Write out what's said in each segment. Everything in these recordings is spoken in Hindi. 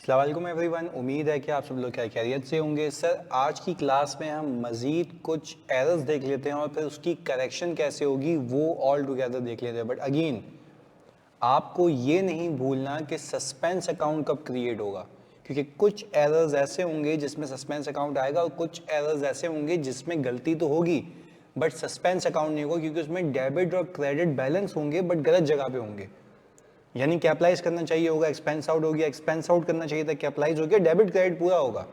अस्सलाम वालेकुम एवरीवन, उम्मीद है कि आप सब लोग खैरियत से होंगे। सर आज की क्लास में हम मज़ीद कुछ एरर्स देख लेते हैं और फिर उसकी करेक्शन कैसे होगी वो ऑल टुगेदर देख लेते हैं। बट अगेन आपको ये नहीं भूलना कि सस्पेंस अकाउंट कब क्रिएट होगा, क्योंकि कुछ एरर्स ऐसे होंगे जिसमें सस्पेंस अकाउंट आएगा और कुछ एरर्स ऐसे होंगे जिसमें गलती तो होगी बट सस्पेंस अकाउंट नहीं होगा, क्योंकि उसमें डेबिट और क्रेडिट बैलेंस होंगे बट गलत जगह पे होंगे। यानी कैपिटलाइज करना चाहिए होगा, एक्सपेंस आउट हो गया, एक्सपेंस आउट करना चाहिए था, कैपिटलाइज हो गया, डेबिट क्रेडिट पूरा होगा।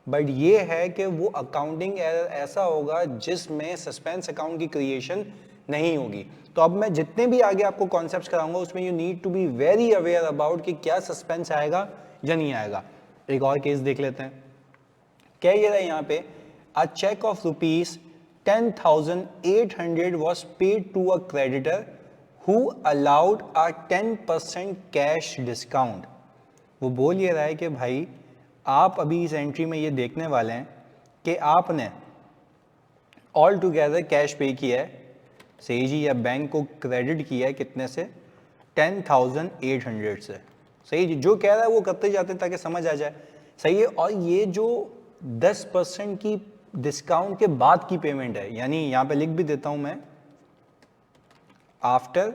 बट ये है कि वो अकाउंटिंग एरर ऐसा होगा जिसमें सस्पेंस अकाउंट की क्रिएशन नहीं होगी। तो अब मैं जितने भी आगे आपको कॉन्सेप्ट्स कराऊंगा उसमें you need to be very aware about कि क्या सस्पेंस आएगा या नहीं आएगा। एक और केस देख लेते हैं। क्या ये रहा यहाँ पे, a cheque of rupees 10,800 was paid to a creditor who allowed a 10% cash discount. वो बोल ये रहा है कि भाई आप अभी इस एंट्री में ये देखने वाले हैं कि आपने ऑल टुगेदर कैश पे किया है, सही जी, या बैंक को क्रेडिट किया है कितने से, 10,800 से। सही जी, जो कह रहा है वो करते जाते ताकि समझ आ जाए। सही है। और ये जो 10% की डिस्काउंट के बाद की पेमेंट है, यानी यहां पे लिख भी देता हूं मैं, आफ्टर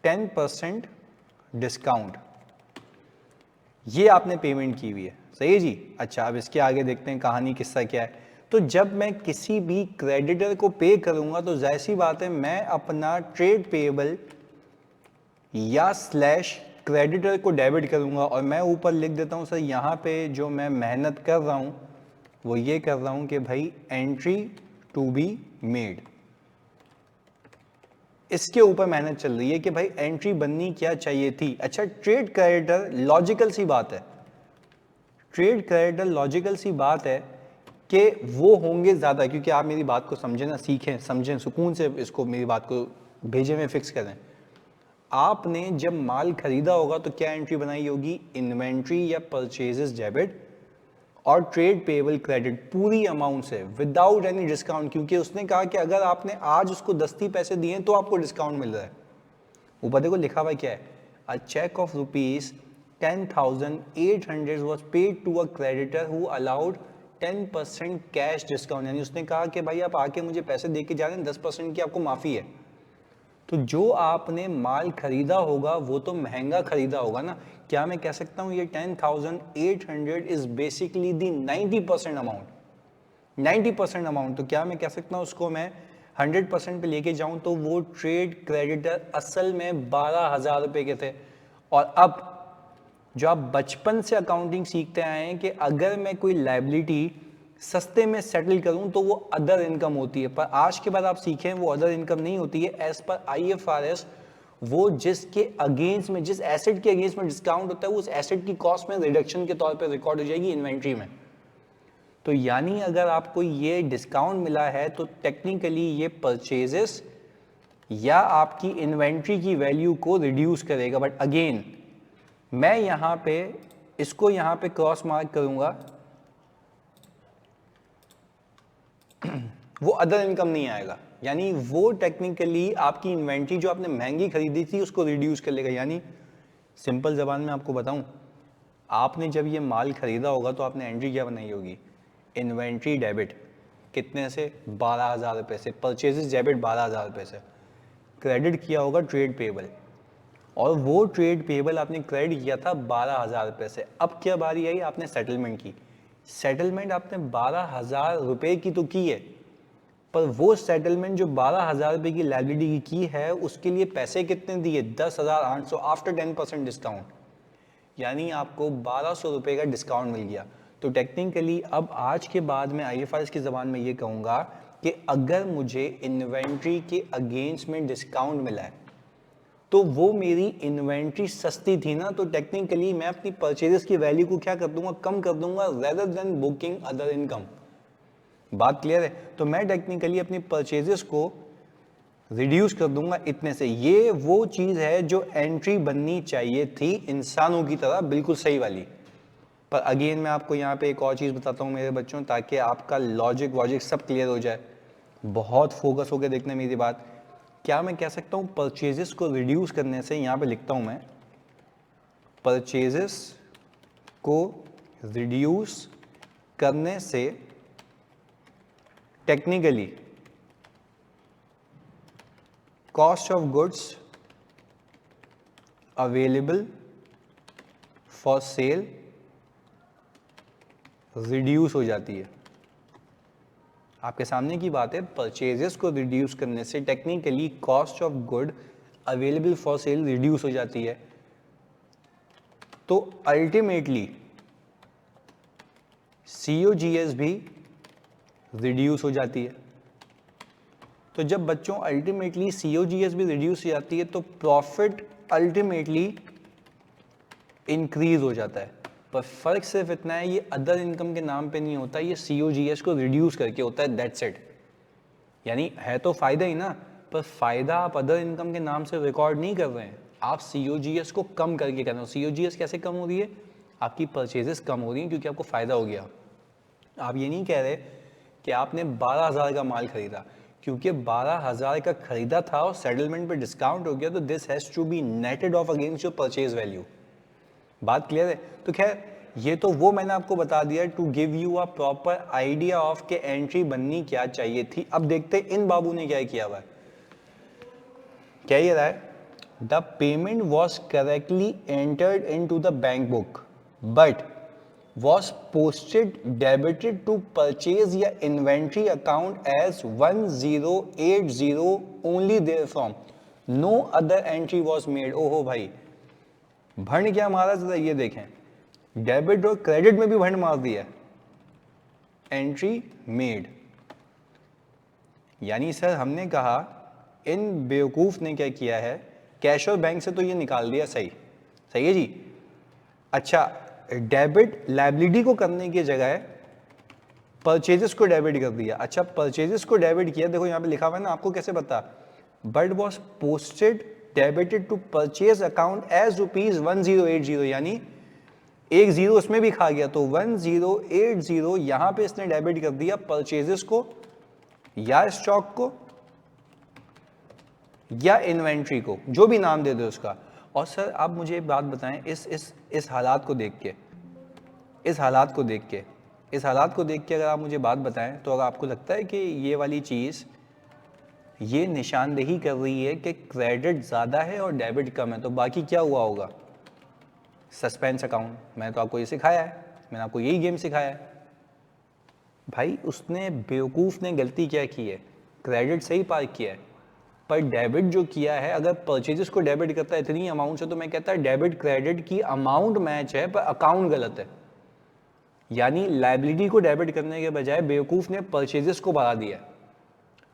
10% डिस्काउंट, ये आपने पेमेंट की हुई है। सही है जी। अच्छा, अब इसके आगे देखते हैं कहानी किस्सा क्या है। तो जब मैं किसी भी क्रेडिटर को पे करूंगा तो जाहिर सी बात है मैं अपना ट्रेड पेएबल या स्लैश क्रेडिटर को डेबिट करूंगा, और मैं ऊपर लिख देता हूं सर यहाँ पे जो मैं मेहनत कर रहा हूं वो ये कर रहा हूं कि भाई एंट्री टू बी मेड, इसके ऊपर मेहनत चल रही है कि भाई एंट्री बननी क्या चाहिए थी। अच्छा, ट्रेड क्रेडिटर लॉजिकल सी बात है, ट्रेड क्रेडिटर लॉजिकल सी बात है कि वो होंगे ज़्यादा, क्योंकि आप मेरी बात को समझें ना, सीखें समझें, सुकून से इसको मेरी बात को भेजे में फिक्स करें। आपने जब माल खरीदा होगा तो क्या एंट्री बनाई होगी, इन्वेंट्री या परचेजेस डेबिट और ट्रेड पेएबल क्रेडिट पूरी अमाउंट से विदाउट एनी डिस्काउंट, क्योंकि उसने कहा कि अगर आपने आज उसको 10 पैसे दिए तो आपको डिस्काउंट मिल रहा है। ऊपर देखो लिखा हुआ क्या है, a cheque of rupees 10,800 was paid to a creditor who allowed 10% cash discount, यानी उसने कहा कि भाई आप आके मुझे पैसे दे के जा रहे हैं, 10% की आपको माफी है। तो जो आपने माल खरीदा होगा वो तो महंगा खरीदा होगा ना। क्या मैं कह सकता हूँ ये 10,800 is basically the 90% amount, 90% amount. तो क्या मैं कह सकता हूँ उसको मैं 100% पे लेके जाऊं तो वो ट्रेड क्रेडिटर असल में 12,000 रुपए के थे। और अब जो आप बचपन से अकाउंटिंग सीखते आए हैं कि अगर मैं कोई लाइबिलिटी सस्ते में सेटल करूं तो वो अदर इनकम होती है, पर आज के बाद आप सीखें वो अदर इनकम नहीं होती है। एज पर IFRS वो जिसके अगेंस्ट में, जिस एसेट के अगेंस्ट में डिस्काउंट होता है, वो उस एसेट की कॉस्ट में रिडक्शन के तौर पे रिकॉर्ड हो जाएगी इन्वेंट्री में। तो यानी अगर आपको ये डिस्काउंट मिला है तो टेक्निकली ये परचेजेस या आपकी इन्वेंट्री की वैल्यू को रिड्यूस करेगा। बट अगेन मैं यहां पे इसको यहां पे क्रॉस मार्क करूंगा, वो अदर इनकम नहीं आएगा, यानी वो टेक्निकली आपकी इन्वेंट्री जो आपने महंगी खरीदी थी उसको रिड्यूस कर लेगा। यानी सिंपल जबान में आपको बताऊं, आपने जब ये माल खरीदा होगा तो आपने एंट्री क्या बनाई होगी, इन्वेंट्री डेबिट कितने से, 12,000 रुपये से, परचेजेस डेबिट 12,000 रुपये से, क्रेडिट किया होगा ट्रेड पेएबल, और वो ट्रेड पेएबल आपने क्रेडिट किया था 12,000 रुपये से। अब क्या बारी आई, आपने सेटलमेंट की, सेटलमेंट आपने 12,000 रुपये की तो की है, पर वो सेटलमेंट जो 12,000 रुपये की लायबिलिटी की है उसके लिए पैसे कितने दिए, 10,800 आफ्टर 10% डिस्काउंट, यानी आपको 1,200 रुपये का डिस्काउंट मिल गया। तो टेक्निकली अब आज के बाद मैं IFRS की ज़बान में ये कहूँगा कि अगर मुझे इन्वेंट्री के अगेंस्ट में डिस्काउंट मिला है तो वो मेरी इन्वेंट्री सस्ती थी ना, तो टेक्निकली मैं अपनी परचेजेस की वैल्यू को क्या कर दूंगा, कम कर दूंगा, rather than booking other income. बात क्लियर है। तो मैं टेक्निकली अपनी परचेजेस को रिड्यूस कर दूंगा इतने से। ये वो चीज़ है जो एंट्री बननी चाहिए थी इंसानों की तरह, बिल्कुल सही वाली। पर अगेन मैं आपको यहाँ पे एक और चीज़ बताता हूँ मेरे बच्चों, ताकि आपका लॉजिक वॉजिक सब क्लियर हो जाए। बहुत फोकस होकर देखना मेरी बात। क्या मैं कह सकता हूँ परचेजेस को रिड्यूस करने से, यहाँ पे लिखता हूँ मैं, परचेजेस को रिड्यूस करने से technically cost of goods available for sale reduce हो जाती है। आपके सामने की बात है, परचेजेस को रिड्यूस करने से technically cost of good available for sale reduce हो जाती है। तो अल्टीमेटली COGS भी रिड्यूस हो जाती है। तो जब बच्चों अल्टीमेटली COGS भी रिड्यूस हो जाती है तो प्रॉफिट अल्टीमेटली इंक्रीज हो जाता है। पर फर्क सिर्फ इतना है, ये अदर इनकम के नाम पे नहीं होता, ये COGS को रिड्यूस करके होता है, दैट्स इट। यानी है तो फायदा ही ना, पर फायदा आप अदर इनकम के नाम से रिकॉर्ड नहीं कर रहे हैं, आप COGS को कम करके कर रहे हो। COGS कैसे कम हो रही है? आपकी परचेजेस कम हो रही हैं क्योंकि आपको फायदा हो गया। आप ये नहीं कह रहे कि आपने 12,000 का माल खरीदा, क्योंकि 12,000 का खरीदा था और सेटलमेंट पे डिस्काउंट हो गया, तो this has to be netted off against your purchase value. बात क्लियर है? तो खैर ये तो वो मैंने आपको बता दिया to give you a proper idea of के एंट्री बननी क्या चाहिए थी। अब देखते इन बाबू ने क्या किया हुआ है। क्या ये रहा है? The payment was correctly entered in to the bank book but was posted debited to purchase या inventory account as 1080 only therefrom no other entry was made। ओहो भाई, भंड क्या मारा? जरा ये देखें, डेबिट और क्रेडिट में भी भंड मार दिया। एंट्री मेड, यानी सर हमने कहा इन बेवकूफ ने क्या किया है, कैश और बैंक से तो ये निकाल दिया, सही सही है जी। अच्छा, डेबिट लायबिलिटी को करने की जगह परचेजेस को डेबिट कर दिया। अच्छा, परचेजेस को डेबिट किया, देखो यहाँ पे लिखा हुआ है ना, आपको कैसे पता? But was posted debited to purchase account as ₹1080, यानी एक जीरो उसमें भी खा गया, तो 1080 यहाँ पे इसने डेबिट कर दिया परचेजेस को या स्टॉक को या इन्वेंट्री को, जो भी नाम दे दो उसका। और सर आप मुझे एक बात बताएं, इस हालात को देख के, इस हालात को देख के अगर आप मुझे बात बताएं, तो अगर आपको लगता है कि ये वाली चीज़ ये निशानदेही कर रही है कि क्रेडिट ज़्यादा है और डेबिट कम है, तो बाकी क्या हुआ होगा? Suspense account. मैंने तो आपको ये सिखाया है, मैंने आपको यही गेम सिखाया है भाई। उसने बेवकूफ़ ने गलती क्या की है? क्रेडिट से ही पार्क किया है, पर डेबिट जो किया है, अगर परचेजेस को डेबिट करता है इतनी अमाउंट से, तो मैं कहता है डेबिट क्रेडिट की अमाउंट मैच है पर अकाउंट गलत है। यानी लायबिलिटी को डेबिट करने के बजाय बेवकूफ ने परचेजेस को बढ़ा दिया,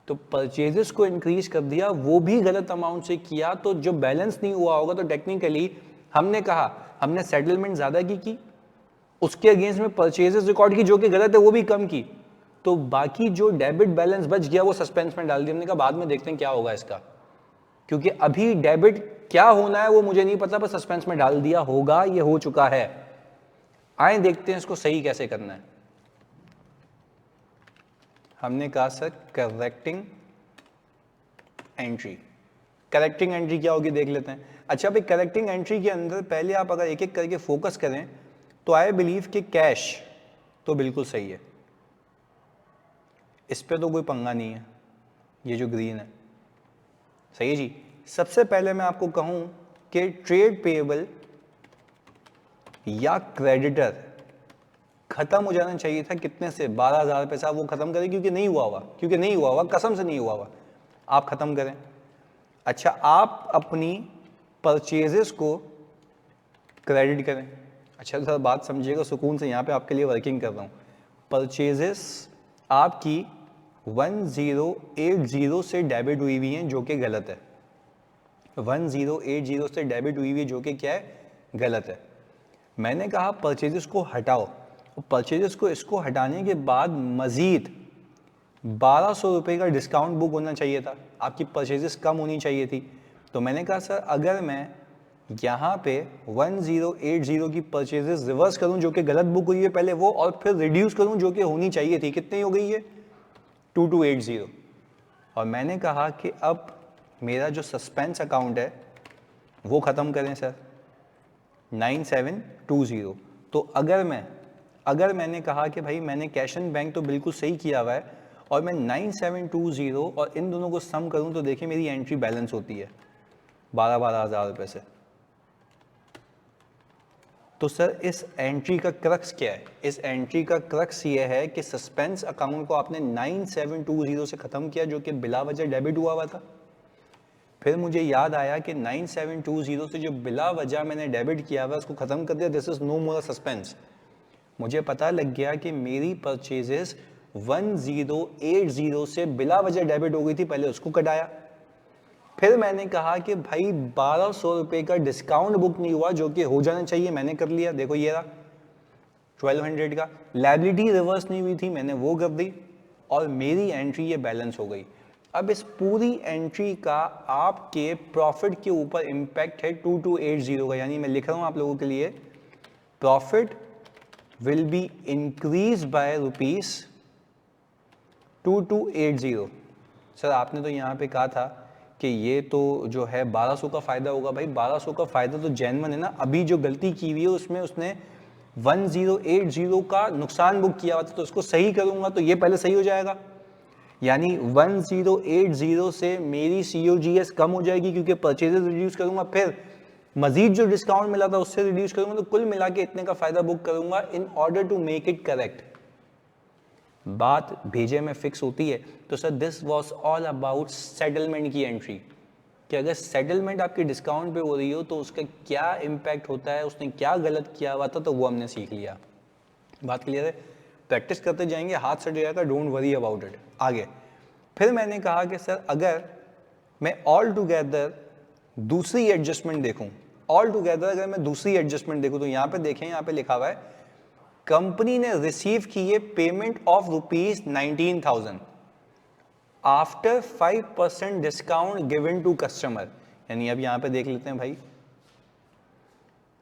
तो परचेजेस को इंक्रीज कर दिया, वो भी गलत अमाउंट से किया, तो जो बैलेंस नहीं हुआ होगा, तो टेक्निकली हमने कहा हमने सेटलमेंट ज्यादा की, उसके अगेंस्ट में परचेजेस रिकॉर्ड की जो कि गलत है वो भी कम की, तो बाकी जो डेबिट बैलेंस बच गया वो सस्पेंस में डाल दिया। हमने कहा बाद में देखते हैं क्या होगा इसका, क्योंकि अभी डेबिट क्या होना है वो मुझे नहीं पता, पर सस्पेंस में डाल दिया होगा, ये हो चुका है। आए देखते हैं इसको सही कैसे करना है। हमने कहा sir correcting entry. Correcting entry क्या होगी देख लेते हैं। अच्छा भाई, करेक्टिंग एंट्री के अंदर पहले आप अगर एक एक करके फोकस करें तो आई बिलीव कि कैश तो बिल्कुल सही है, इस पे तो कोई पंगा नहीं है, ये जो ग्रीन है सही है जी। सबसे पहले मैं आपको कहूं कि ट्रेड पेएबल या क्रेडिटर खत्म हो जाना चाहिए था कितने से? 12,000 पैसा वो खत्म करें, क्योंकि नहीं हुआ हुआ, कसम से नहीं हुआ हुआ, आप खत्म करें। अच्छा, आप अपनी परचेजेस को क्रेडिट करें। अच्छा सर बात समझिएगा सुकून से, यहाँ पे आपके लिए वर्किंग कर रहा हूँ। परचेजेस आपकी 1080 से डेबिट हुई हुई हैं, जो कि गलत है। 1080 से डेबिट हुई हुई है, जो कि क्या है? गलत है। मैंने कहा परचेजेस को हटाओ, परचेजेस को इसको हटाने के बाद मजीद 1200 रुपये का डिस्काउंट बुक होना चाहिए था, आपकी परचेजेस कम होनी चाहिए थी। तो मैंने कहा सर अगर मैं यहाँ पे 1080 की परचेजेस रिवर्स करूँ जो कि गलत बुक हुई है पहले वो, और फिर रिड्यूस करूँ जो कि होनी चाहिए थी, कितनी हो गई है? 2280। और मैंने कहा कि अब मेरा जो सस्पेंस अकाउंट है वो ख़त्म करें सर, 9720। तो अगर मैंने कहा कि भाई मैंने कैश एंड बैंक तो बिल्कुल सही किया हुआ है और मैं 9720 और इन दोनों को सम करूं तो देखिए मेरी एंट्री बैलेंस होती है 12 हज़ार रुपये से। तो सर इस एंट्री का क्रक्स क्या है? इस एंट्री का क्रक्स ये है कि सस्पेंस अकाउंट को आपने 9720 से ख़त्म किया जो कि बिला वजह डेबिट हुआ था। फिर मुझे याद आया कि 9720 से जो बिला वजह मैंने डेबिट किया हुआ उसको ख़त्म कर दिया, this is no more suspense. मुझे पता लग गया कि मेरी परचेजेस 1080 से बिला वजह डेबिट हो गई थी, पहले उसको कटाया। फिर मैंने कहा कि भाई 1200 रुपये का डिस्काउंट बुक नहीं हुआ जो कि हो जाना चाहिए, मैंने कर लिया, देखो ये रहा 1200 का। लायबिलिटी रिवर्स नहीं हुई थी, मैंने वो कर दी और मेरी एंट्री ये बैलेंस हो गई। अब इस पूरी एंट्री का आपके प्रॉफिट के ऊपर इम्पैक्ट है 2280 का, यानी मैं लिख रहा हूं आप लोगों के लिए, profit will be increase by ₹2280। Sir आपने तो यहाँ पे कहा था कि ये तो जो है 1200 का फायदा होगा। भाई 1200 का फायदा तो जेन्युइन है ना, अभी जो गलती की हुई है उसमें उसने 1080 का नुकसान बुक किया हुआ था, तो उसको सही करूंगा तो ये पहले सही हो जाएगा, यानी 1080 से मेरी COGS कम हो जाएगी क्योंकि परचेजेस रिड्यूस करूंगा, फिर मजीद जो डिस्काउंट मिला था उससे रिड्यूस करूंगा, तो कुल मिला के इतने का फायदा बुक करूंगा in order to make it correct. बात भेजे में फिक्स होती है। तो sir this was all about settlement की एंट्री, कि अगर सेटलमेंट आपकी डिस्काउंट पे हो रही हो तो उसका क्या इम्पैक्ट होता है, उसने क्या गलत किया हुआ था, तो वो हमने सीख लिया। बात क्लियर है? प्रैक्टिस करते जाएंगे, हाथ सट जाएगा, डोंट वरी अबाउट इट। आगे फिर मैंने कहा कि सर अगर मैं ऑल टुगेदर दूसरी एडजस्टमेंट देखूं, ऑल टुगेदर अगर मैं दूसरी एडजस्टमेंट देखूं तो यहां पे देखें, यहां पे लिखा हुआ है कंपनी ने रिसीव की है payment of ₹19,000 after 5% discount given to customer. यानी अब यहां पे देख लेते हैं भाई,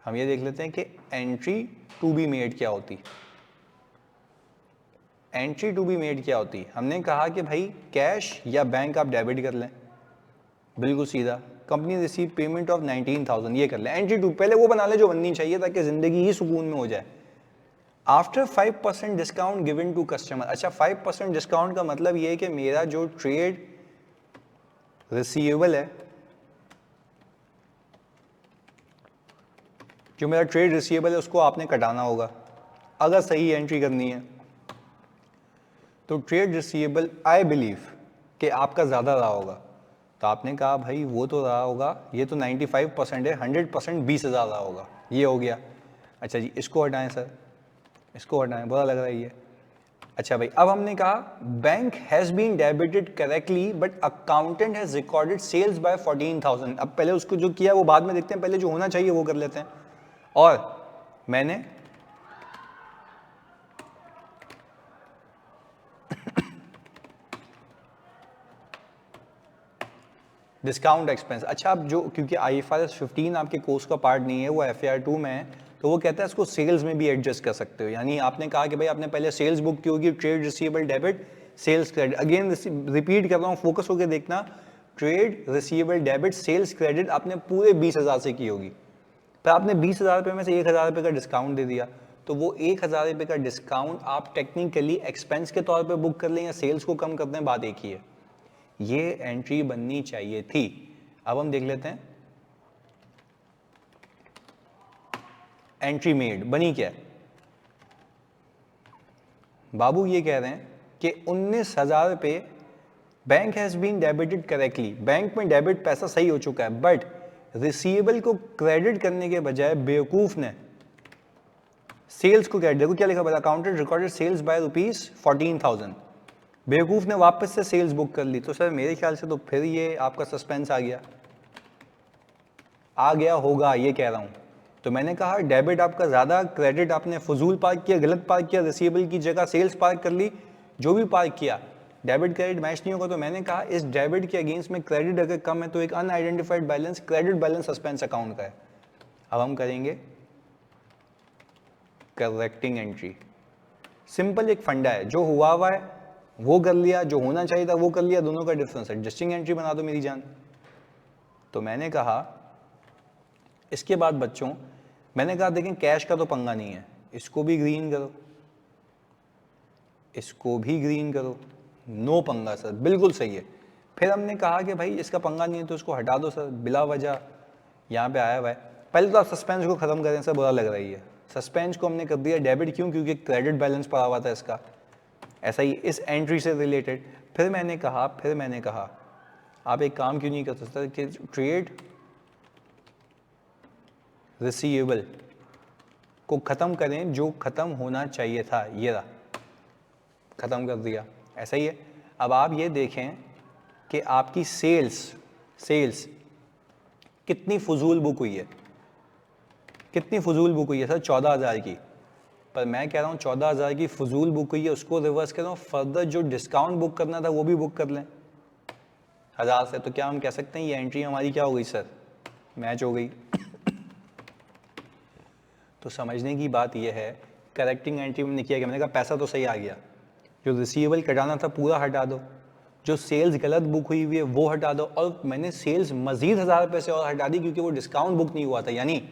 हम ये देख लेते हैं कि एंट्री टू बी मेड क्या होती। एंट्री टू बी मेड क्या होती? हमने कहा कि भाई कैश या बैंक आप डेबिट कर लें, बिल्कुल सीधा, कंपनी रिसीव पेमेंट ऑफ 19,000 ये कर लें। एंट्री टू पहले वो बना ले जो बननी चाहिए ताकि जिंदगी ही सुकून में हो जाए। After 5% discount given to customer. अच्छा 5% डिस्काउंट का मतलब ये है कि मेरा जो ट्रेड रिसीवेबल है, जो मेरा ट्रेड रिसीवेबल है उसको आपने कटाना होगा अगर सही एंट्री करनी है। तो ट्रेड रिसीवेबल आई बिलीव कि आपका ज़्यादा रहा होगा, तो आपने कहा भाई वो तो रहा होगा, ये तो 95% है, 100% 20,000 रहा होगा, ये हो गया। अच्छा जी इसको हटाएं सर, इसको हटाएं, बुरा लग रहा है ये। अच्छा भाई अब हमने कहा bank has been debited correctly but accountant has recorded sales by 14,000। अब पहले उसको जो किया वो बाद में देखते हैं, पहले जो होना चाहिए वो कर लेते हैं। और मैंने डिस्काउंट एक्सपेंस, अच्छा अब जो क्योंकि IFRS 15 आपके कोर्स का पार्ट नहीं है, वो FAR 2 में है, तो वो कहता है इसको सेल्स में भी एडजस्ट कर सकते हो। यानी आपने कहा कि भाई आपने पहले सेल्स बुक की होगी, trade receivable debit sales credit, again repeat कर रहा हूँ, फोकस होकर देखना, trade receivable debit sales credit आपने पूरे 20,000 से की होगी, पर आपने 20,000 रुपये में से 1,000 रुपये का डिस्काउंट दे दिया, तो वो 1,000 रुपये का डिस्काउंट आप टेक्निकली एक्सपेंस के तौर पर बुक कर लें या सेल्स को कम कर दें, बात एक ही है। ये एंट्री बननी चाहिए थी। अब हम देख लेते हैं एंट्री मेड बनी क्या है। बाबू ये कह रहे हैं कि 19,000 रुपये bank has been debited correctly, bank में डेबिट पैसा सही हो चुका है, बट रिसीवेबल को क्रेडिट करने के बजाय बेवकूफ ने सेल्स को क्रेडिट, देखो क्या लिखा हुआ, अकाउंटेंट रिकॉर्डेड सेल्स बाय ₹14,000, बेवकूफ ने वापस से सेल्स बुक कर ली। तो सर मेरे ख्याल से तो फिर ये आपका सस्पेंस आ गया होगा, ये कह रहा हूं। तो मैंने कहा डेबिट आपका ज़्यादा, क्रेडिट आपने फजूल पार्क किया, गलत पार्क किया, रिसीवेबल की जगह सेल्स पार्क कर ली, जो भी पार्क किया डेबिट क्रेडिट मैच नहीं होगा। तो मैंने कहा इस डेबिट के अगेंस्ट में क्रेडिट अगर कम है तो एक unidentified balance credit balance suspense account का है। अब हम करेंगे करेक्टिंग एंट्री, सिंपल एक फंडा है, जो हुआ है वो कर लिया, जो होना चाहिए था वो कर लिया, दोनों का डिफरेंस, एडजस्टिंग एंट्री बना दो मेरी जान। तो मैंने कहा इसके बाद बच्चों, मैंने कहा देखें कैश का तो पंगा नहीं है, इसको भी ग्रीन करो, इसको भी ग्रीन करो, नो पंगा सर, बिल्कुल सही है। फिर हमने कहा कि भाई इसका पंगा नहीं है तो इसको हटा दो सर, बिला वजह यहाँ पे आया हुआ है। पहले तो आप सस्पेंस को खत्म करें सर, बुरा लग रही है। सस्पेंस को हमने कर दिया डेबिट, क्यों? क्योंकि क्रेडिट बैलेंस पड़ा हुआ था इसका, ऐसा ही इस एंट्री से रिलेटेड। फिर मैंने कहा आप एक काम क्यों नहीं कर सकते कि ट्रेड रिसीवेबल को ख़त्म करें, जो ख़त्म होना चाहिए था, ये रहा, ख़त्म कर दिया, ऐसा ही है। अब आप ये देखें कि आपकी सेल्स कितनी फजूल बुक हुई है, कितनी फजूल बुक हुई है सर? 14,000 की। पर मैं कह रहा हूँ 14,000 की फजूल बुक हुई है, उसको रिवर्स कर रहा हूँ, फर्दर जो डिस्काउंट बुक करना था वो भी बुक कर लें 1000 से। तो क्या हम कह सकते हैं ये एंट्री हमारी क्या हो गई सर? मैच हो गई। तो समझने की बात यह है, करेक्टिंग एंट्री मैंने किया कि मैंने कहा पैसा तो सही आ गया, जो रिसीवेबल कटाना था पूरा हटा दो, जो सेल्स गलत बुक हुई हुई है वो हटा दो, और मैंने सेल्स मजीद 1000 रुपये से और हटा दी क्योंकि वो डिस्काउंट बुक नहीं हुआ था। यानी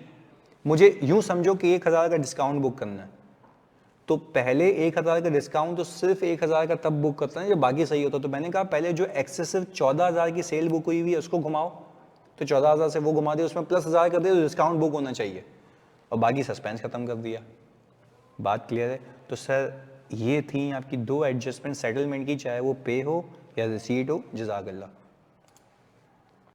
मुझे यूं समझो कि 1000 का डिस्काउंट बुक करना है, तो पहले 1000 का डिस्काउंट तो सिर्फ 1000 का तब बुक करता है जब बाकी सही होता। तो मैंने कहा पहले जो एक्सेसिव 14,000 की सेल बुक हुई हुई है उसको घुमाओ, तो 14,000 से वो घुमा दे, उसमें प्लस 1000 कर दे तो डिस्काउंट बुक होना चाहिए, और बाकी सस्पेंस खत्म कर दिया। बात क्लियर है? तो सर ये थी आपकी 2 एडजस्टमेंट सेटलमेंट की, चाहे वो पे हो या रिसीट हो। जज़ाकल्लाह।